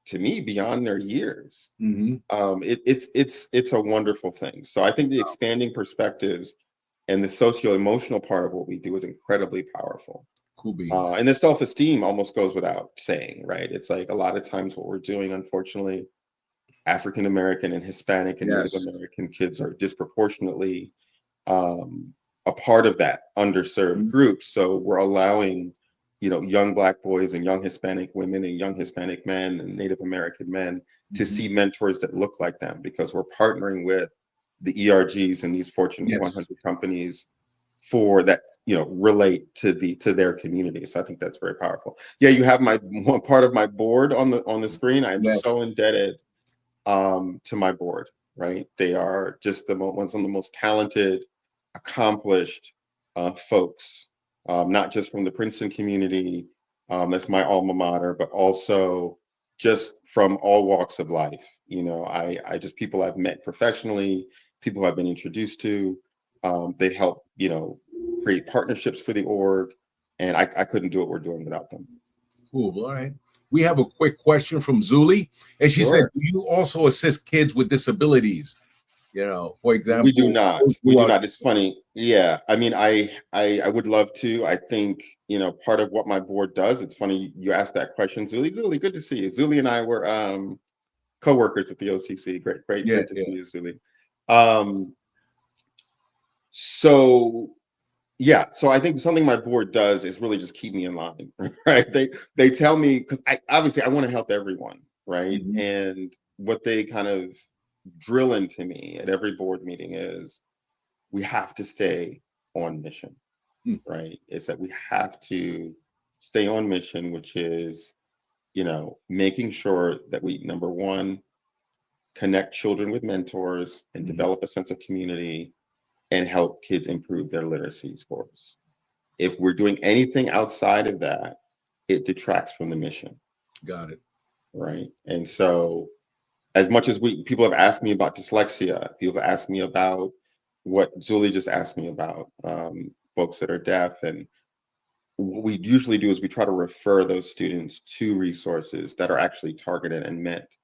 to me, beyond their years. It's a wonderful thing. So I think the expanding perspectives and the socio-emotional part of what we do is incredibly powerful. Cool beans. And the self-esteem almost goes without saying, right? It's like a lot of times what we're doing, unfortunately, African American and Hispanic and Native American kids are disproportionately a part of that underserved group. So we're allowing, young Black boys and young Hispanic women and young Hispanic men and Native American men to see mentors that look like them, because we're partnering with the ERGs and these Fortune 100 companies for that, relate to their community. So I think that's very powerful. Yeah, you have one part of my board on the screen. I'm so indebted to my board, right? They are just some of the most talented, accomplished folks, not just from the Princeton community, that's my alma mater, but also just from all walks of life. I just, people I've met professionally, people I've been introduced to, they help, create partnerships for the org, and I couldn't do what we're doing without them. Cool. All right. We have a quick question from Zuli, and she said, "Do you also assist kids with disabilities? For example." We do not. We do not. It's funny. Yeah. I mean, I would love to. I think, part of what my board does, it's funny you asked that question, Zuli. Zuli, good to see you. Zuli and I were co-workers at the OCC. Great to see you, Zuli. So I think something my board does is really just keep me in line, right? They tell me, because I want to help everyone, right? And what they kind of drill into me at every board meeting is, we have to stay on mission, right? It's that we have to stay on mission, which is, making sure that we, number one, connect children with mentors and develop a sense of community and help kids improve their literacy scores. If we're doing anything outside of that, it detracts from the mission. Got it. Right. And so, as much as people have asked me about dyslexia, people have asked me about what Zuli just asked me about, folks that are deaf. And what we usually do is we try to refer those students to resources that are actually targeted and meant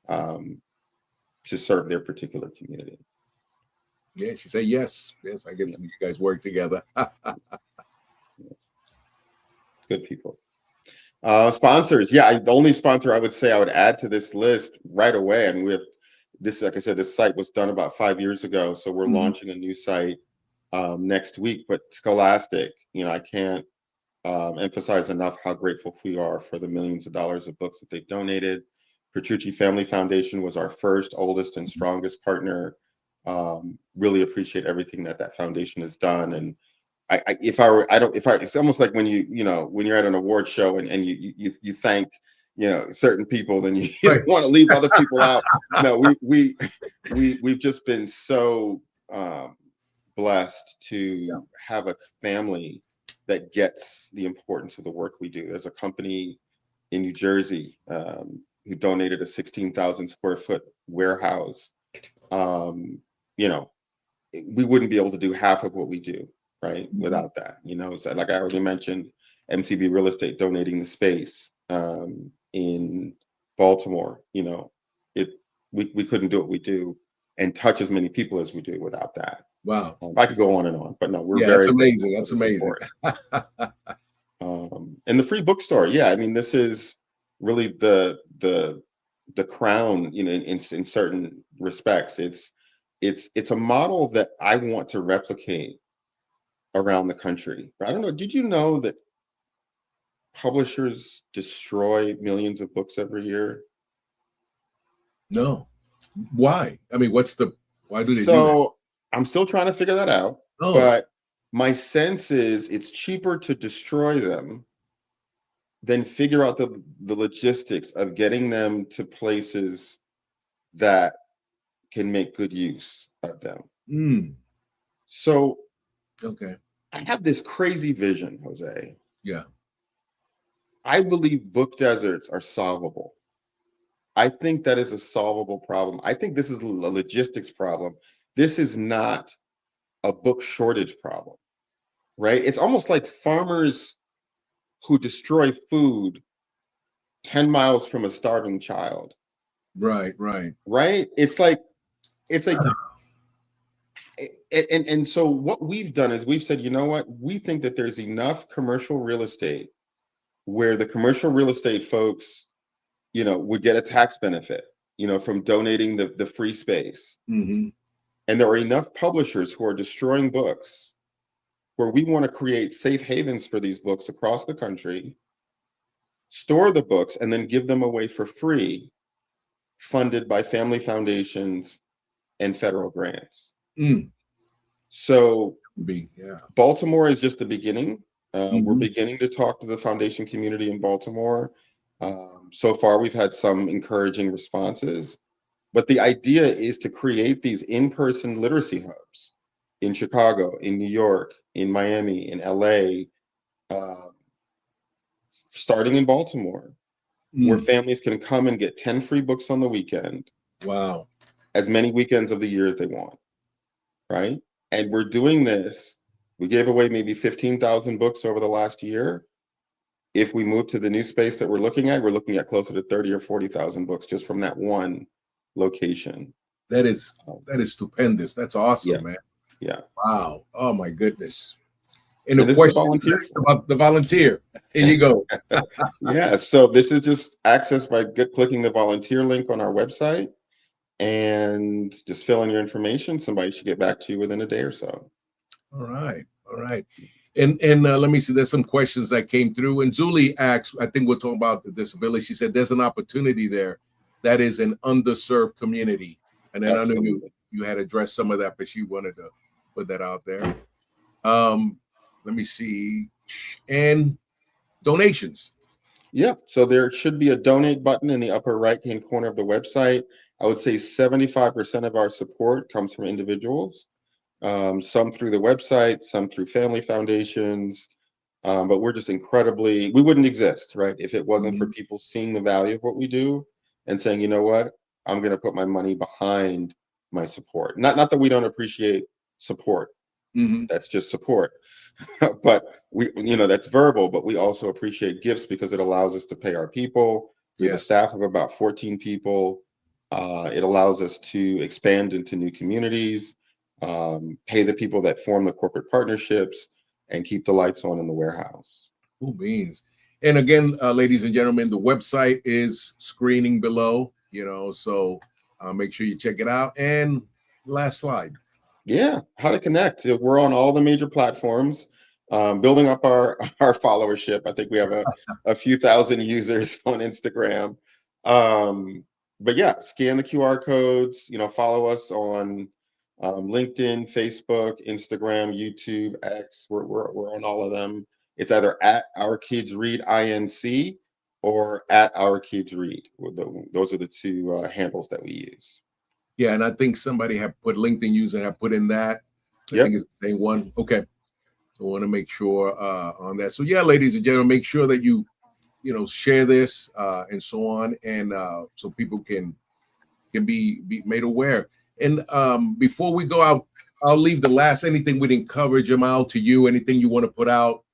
to serve their particular community. Yeah, she said yes. Yes, I get to you guys work together. Yes. Good people. Sponsors. Yeah, the only sponsor I would say I would add to this list right away. I mean, we have this, like I said, this site was done about 5 years ago. So we're launching a new site next week. But Scholastic, I can't emphasize enough how grateful we are for the millions of dollars of books that they've donated. Petrucci Family Foundation was our first, oldest, and strongest partner. Really appreciate everything that foundation has done. And it's almost like when when you're at an award show and you thank certain people, then you don't want to leave other people out. No, we've just been so blessed to have a family that gets the importance of the work we do. There's a company in New Jersey who donated a 16,000 square foot warehouse. We wouldn't be able to do half of what we do, right, without that. So like I already mentioned, MTB Real Estate donating the space in Baltimore. We couldn't do what we do and touch as many people as we do without that. Wow. I could go on and on, but no, we're very. That's amazing. That's amazing. And the free bookstore. Yeah, I mean, this is really the crown, in certain respects. It's a model that I want to replicate around the country. I don't know. Did you know that publishers destroy millions of books every year? No. Why? I mean, why do they do that? So I'm still trying to figure that out. Oh. But my sense is it's cheaper to destroy them than figure out the logistics of getting them to places that can make good use of them. So, okay, I have this crazy vision, Jose. Yeah. I believe book deserts are solvable. I think that is a solvable problem. I think this is a logistics problem. This is not a book shortage problem, right? It's almost like farmers who destroy food 10 miles from a starving child. Right. It's like, and so what we've done is we've said, you know what? We think that there's enough commercial real estate where the commercial real estate folks, would get a tax benefit, from donating the free space. And there are enough publishers who are destroying books where we want to create safe havens for these books across the country, store the books, and then give them away for free funded by family foundations and federal grants. Mm. So Yeah. Baltimore is just the beginning. Mm-hmm. We're beginning to talk to the foundation community in Baltimore. So far, we've had some encouraging responses. But the idea is to create these in-person literacy hubs in Chicago, in New York, in Miami, in LA, starting in Baltimore, where families can come and get 10 free books on the weekend. Wow. As many weekends of the year as they want, right? And we're doing this. We gave away maybe 15,000 books over the last year. If we move to the new space that we're looking at closer to 30 or 40,000 books just from that one location. That is stupendous. That's awesome, Yeah. man. Yeah. Wow. Oh my goodness. And this the is question volunteer is about the volunteer. Here you go. Yeah. So this is just access by clicking the volunteer link on our website and just fill in your information. Somebody should get back to you within a day or so. All right. All right. And let me see. There's some questions that came through. And Julie asks, I think we're talking about the disability. She said there's an opportunity there that is an underserved community. And then Absolutely. I know you had addressed some of that, but she wanted to put that out there. Let me see. And donations. Yeah. So there should be a donate button in the upper right-hand corner of the website. I would say 75% of our support comes from individuals, some through the website, some through family foundations. But we're just we wouldn't exist, right? If it wasn't for people seeing the value of what we do and saying, you know what, I'm going to put my money behind my support. Not that we don't appreciate support. That's just support. But that's verbal, but we also appreciate gifts because it allows us to pay our people. We have a staff of about 14 people. It allows us to expand into new communities, pay the people that form the corporate partnerships, and keep the lights on in the warehouse. Cool beans. And again, ladies and gentlemen, the website is screening below, so make sure you check it out. And last slide. Yeah, how to connect. We're on all the major platforms, building up our followership. I think we have a few thousand users on Instagram. But yeah, scan the QR codes, follow us on LinkedIn, Facebook, Instagram, YouTube, X. We're on all of them. It's either at Our Kids Read INC or at Our Kids Read. Those are the two handles that we use. Yeah, and I think somebody had put LinkedIn user have put in that. I think it's the same one. Okay, so I want to make sure on that. So yeah, ladies and gentlemen, make sure that you share this and so on, and so people can be made aware. And before we go out, I'll leave the last anything we didn't cover, Jahmal, to you. Anything you want to put out?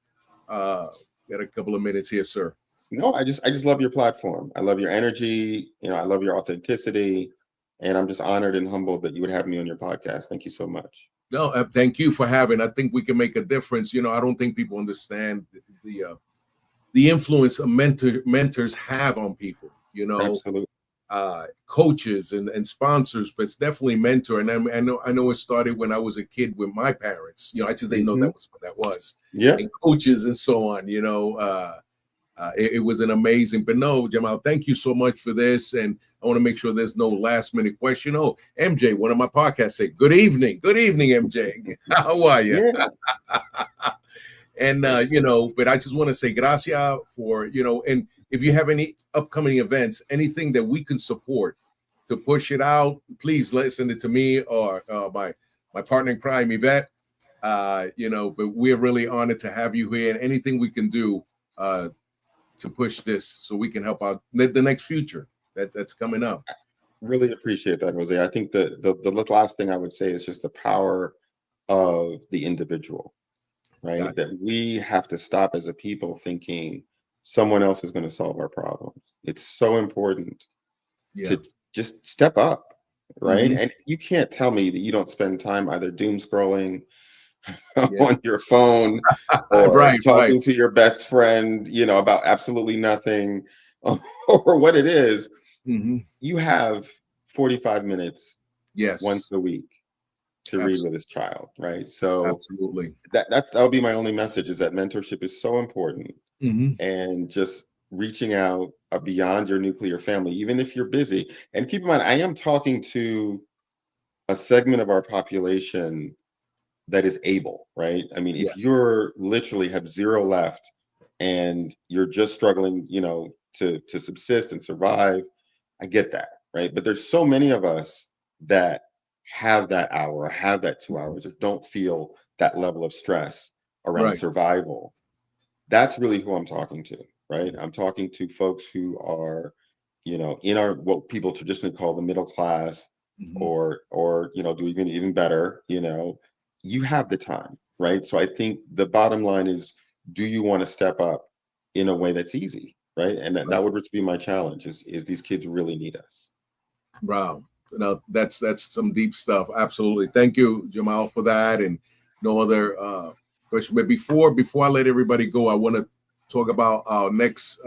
Got a couple of minutes here, sir. No, I just love your platform. I love your energy. I love your authenticity, and I'm just honored and humbled that you would have me on your podcast. Thank you so much. No, thank you for having. I think we can make a difference. I don't think people understand the influence of mentors have on people. Absolutely. Coaches and sponsors, but it's definitely mentor. And I know it started when I was a kid with my parents. I just didn't know that was what that was. Yeah. And coaches and so on. It was an amazing. But no, Jahmal, thank you so much for this. And I want to make sure there's no last minute question. Oh, MJ, one of my podcasts said, "Good evening, MJ. How are you?" Yeah. And but I just want to say gracias for and if you have any upcoming events, anything that we can support to push it out, please send it to me or my partner in crime, Yvette. But we're really honored to have you here, and anything we can do to push this so we can help out the next future that's coming up. Really appreciate that, Jose. I think the last thing I would say is just the power of the individual, right? That we have to stop as a people thinking someone else is going to solve our problems. It's so important to just step up, right? And you can't tell me that you don't spend time either doom scrolling on your phone or talking to your best friend, about absolutely nothing or what it is. You have 45 minutes once a week to read with his child, right? So absolutely, that would be my only message, is that mentorship is so important. And just reaching out beyond your nuclear family, even if you're busy. And keep in mind, I am talking to a segment of our population that is able, right? I mean, if Yes. you're literally have zero left and you're just struggling, to subsist and survive, I get that, right? But there's so many of us that have that hour, have that 2 hours, that don't feel that level of stress around Right. survival. That's really who I'm talking to, right? I'm talking to folks who are, in our what people traditionally call the middle class, or do even better, you have the time, right? So I think the bottom line is, do you want to step up in a way that's easy, right? And that would be my challenge is these kids really need us. Wow. No, that's some deep stuff. Absolutely. Thank you, Jahmal, for that. And no other question. But before I let everybody go, I want to talk about our next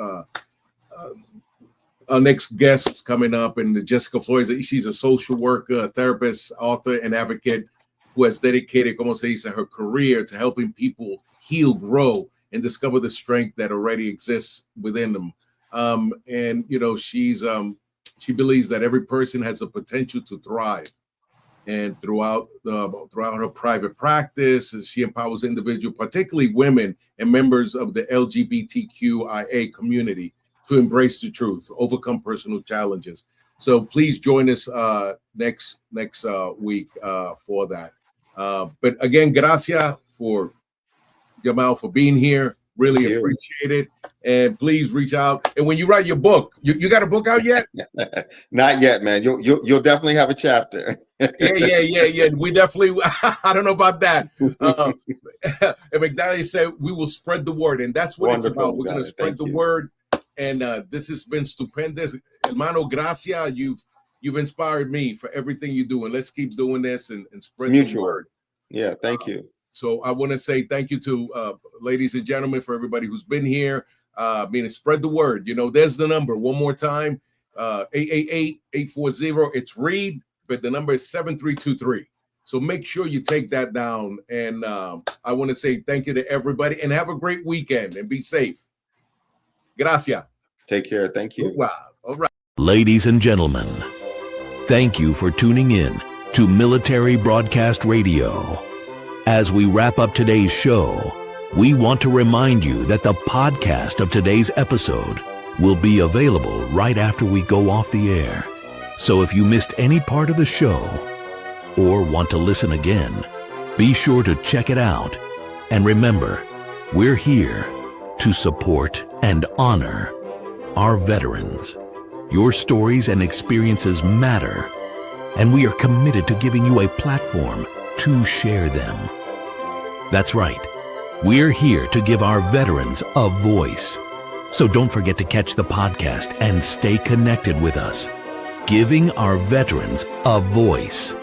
guest coming up, and Jessica Flores. She's a social worker, a therapist, author, and advocate who has dedicated, como se dice, her career to helping people heal, grow, and discover the strength that already exists within them. And she believes that every person has the potential to thrive. And throughout her private practice, she empowers individuals, particularly women and members of the LGBTQIA community, to embrace the truth, overcome personal challenges. So please join us next week for that. But again, gracias for Jahmal for being here. Really appreciate it. And please reach out. And when you write your book, you got a book out yet? Not yet, man. You'll definitely have a chapter. Yeah. We definitely. I don't know about that. And McDonald said we will spread the word, and that's what it's about. We're going to spread the word. And this has been stupendous, hermano. Gracias. You've inspired me for everything you do, and let's keep doing this and spread the word. Yeah, thank you. So I want to say thank you to ladies and gentlemen, for everybody who's been here. Spread the word. There's the number one more time, 888-840. It's Reed, but the number is 7323. So make sure you take that down. And I want to say thank you to everybody, and have a great weekend and be safe. Gracias. Take care. Thank you. Wow. All right. Ladies and gentlemen, thank you for tuning in to Military Broadcast Radio. As we wrap up today's show, we want to remind you that the podcast of today's episode will be available right after we go off the air. So if you missed any part of the show or want to listen again, be sure to check it out. And remember, we're here to support and honor our veterans. Your stories and experiences matter, and we are committed to giving you a platform to share them. That's right. We're here to give our veterans a voice. So don't forget to catch the podcast and stay connected with us. Giving our veterans a voice.